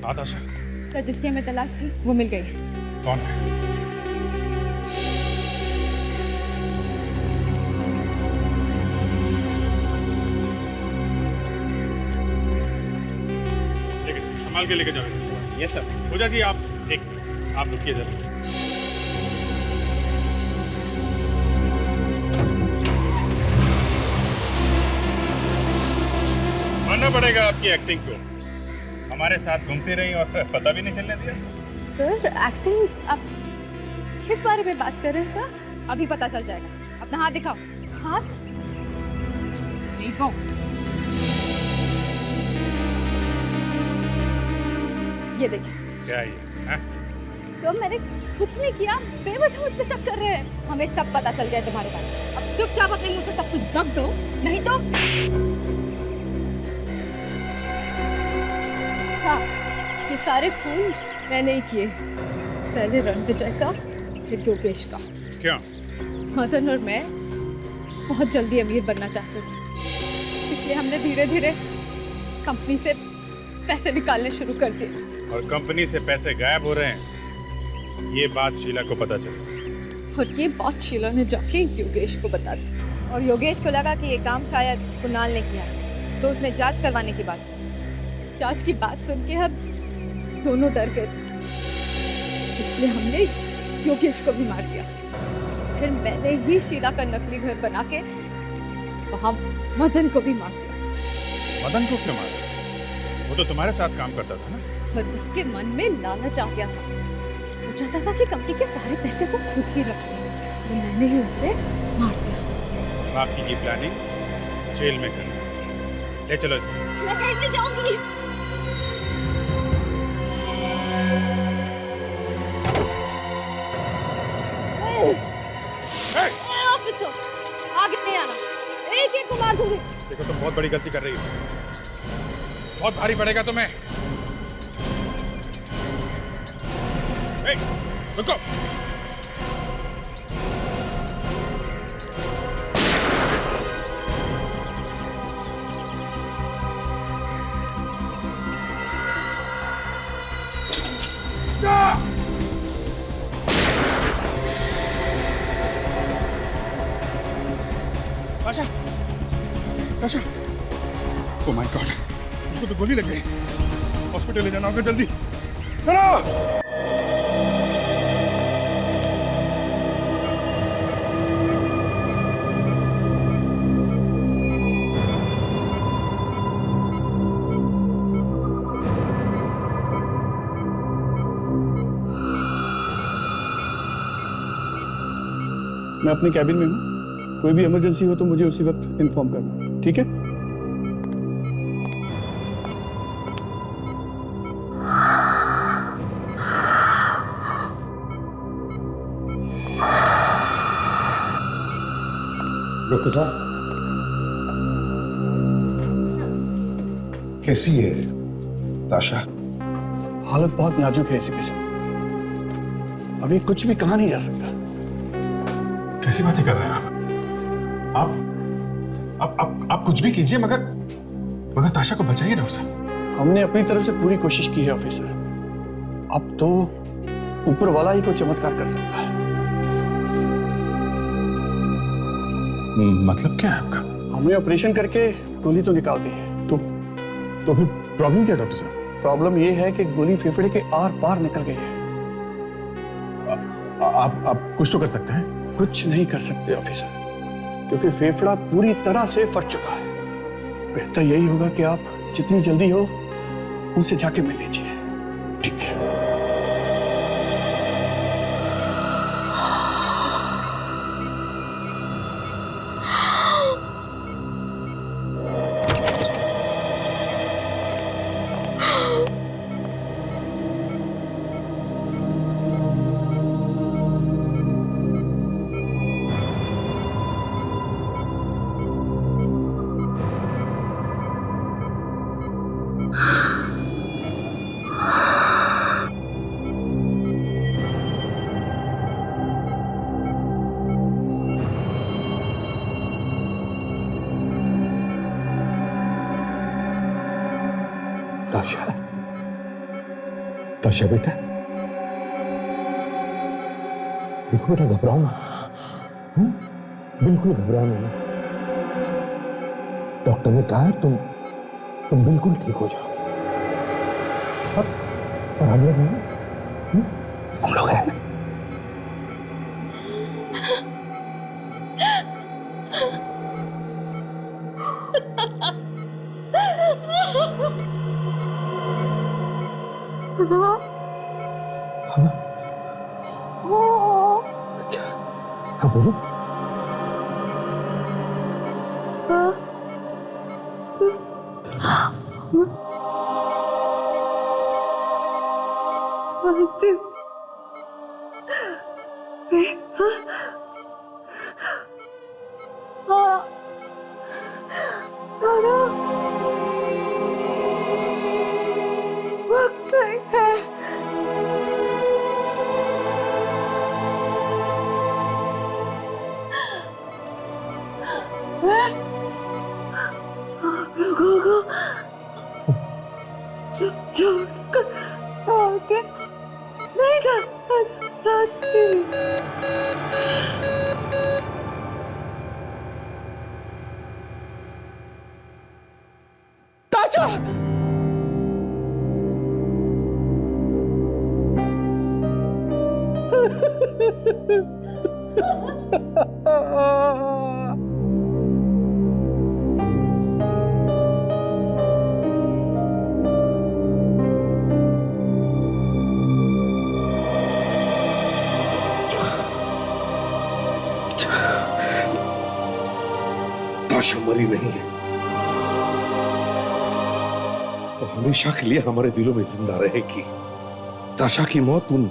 Speaker 1: ताशा,
Speaker 14: सर, जिसकी हमें तलाश थी वो मिल गई।
Speaker 1: कौन है? संभाल के लेके जाओ। Yes sir. पूजा जी आप एक मिनट, आप रुकिए जरा। मानना पड़ेगा आपकी एक्टिंग को, हमारे साथ घूमती रही और पता भी नहीं चलने दिया।
Speaker 4: सर, एक्टिंग आप किस बारे में बात कर रहे हैं सर?
Speaker 14: अभी पता चल जाएगा। अपना हाथ दिखाओ।
Speaker 4: हाथ?
Speaker 14: देखो, ये देखिए।
Speaker 1: क्या ये?
Speaker 4: सर मैंने कुछ नहीं किया, बेवजह मुझ पे शक कर रहे हैं। हमें सब पता चल गया तुम्हारे बारे में। अब चुपचाप अपने मुंह से सब कुछ दब दो, नहीं तो हाँ, ये सारे खून मैंने ही किए। पहले रणविजय का, फिर योगेश का।
Speaker 10: क्या?
Speaker 4: मदन और मैं बहुत जल्दी अमीर बनना चाहते थे, इसलिए हमने धीरे धीरे कंपनी से पैसे निकालने शुरू कर दिए।
Speaker 10: और कंपनी से पैसे गायब हो रहे हैं, ये बात शीला को पता चली।
Speaker 4: और ये बात शीला ने जाके योगेश को बता दी।
Speaker 19: और योगेश को लगा कि ये काम शायद कुणाल ने किया, तो उसने जांच करवाने की बात की।
Speaker 4: जांच की बात सुन के हम दोनों डर गए, इसलिए हमने योगेश को भी मार दिया। फिर मैंने ही शीला का नकली घर बना के वहां मदन को भी मार दिया।
Speaker 10: मदन को क्यों मारा? वो तो तुम्हारे साथ काम करता था ना।
Speaker 4: पर उसके मन में लालच आ गया था, वो चाहता था कि कंपनी के सारे पैसे वो खुद ही रखे, तो मैंने ही उसे मार दिया।
Speaker 10: बाकी की प्लानिंग जेल में करनी। ले चलो इसको।
Speaker 4: मैं कहीं नहीं जाऊंगी। ऑफिसर, आगे नहीं आना, एक एक को मार दूंगी।
Speaker 10: देखो तुम बहुत बड़ी गलती कर रही हो, बहुत भारी पड़ेगा तुम्हें। रुको।
Speaker 1: आशा, आशा, ओह माय गॉड, इसको तो गोली लग गई। हॉस्पिटल ले जाना होगा जल्दी। चलो। मैं अपने कैबिन में हूँ, कोई भी इमरजेंसी हो तो मुझे उसी वक्त इन्फॉर्म करना, ठीक है?
Speaker 16: डॉक्टर साहब, कैसी है ताशा?
Speaker 11: हालत बहुत नाजुक है इसी के साथ, अभी कुछ भी कहा नहीं जा सकता।
Speaker 6: कैसी बातें कर रहे हैं आप कुछ भी कीजिए, मगर ताशा को बचाइए डॉक्टर साहब।
Speaker 11: हमने अपनी तरफ से पूरी कोशिश की है ऑफिसर, अब तो ऊपर वाला ही कोई चमत्कार कर सकता है।
Speaker 6: मतलब क्या है आपका?
Speaker 11: हमने ऑपरेशन करके गोली तो निकाल दी है।
Speaker 6: तो फिर प्रॉब्लम क्या है डॉक्टर साहब?
Speaker 11: प्रॉब्लम ये है कि गोली फेफड़े के आर पार निकल गई है।
Speaker 6: आप कुछ तो कर सकते हैं?
Speaker 11: कुछ नहीं कर सकते ऑफिसर, क्योंकि फेफड़ा पूरी तरह से फट चुका है। बेहतर यही होगा कि आप जितनी जल्दी हो उनसे जाके मिल लीजिए, ठीक है?
Speaker 16: ताशा, ताशा बेटा, देखो बेटा, घबराओ मत, बिल्कुल घबराना नहीं। डॉक्टर ने कहा है तुम बिल्कुल ठीक हो जाओगे। और हम लोग हैं, हम लोग हैं। हाँ बोलो।
Speaker 2: दादा वक्त नहीं है। मैं आप लोगों को छोड़कर आगे नहीं जाती।
Speaker 13: ताशा!
Speaker 9: ताशा मरी नहीं है, वो हमेशा के लिए हमारे दिलों में जिंदा रहेगी। ताशा की मौत उन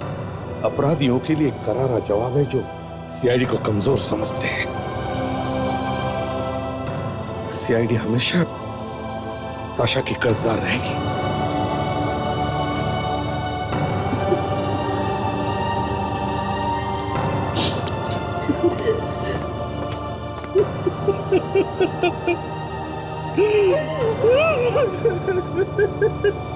Speaker 9: अपराधियों के लिए एक करारा जवाब है जो सीआईडी को कमजोर समझते हैं। सीआईडी हमेशा ताशा की कर्जदार रहेगी।
Speaker 2: Ha ha ha ha!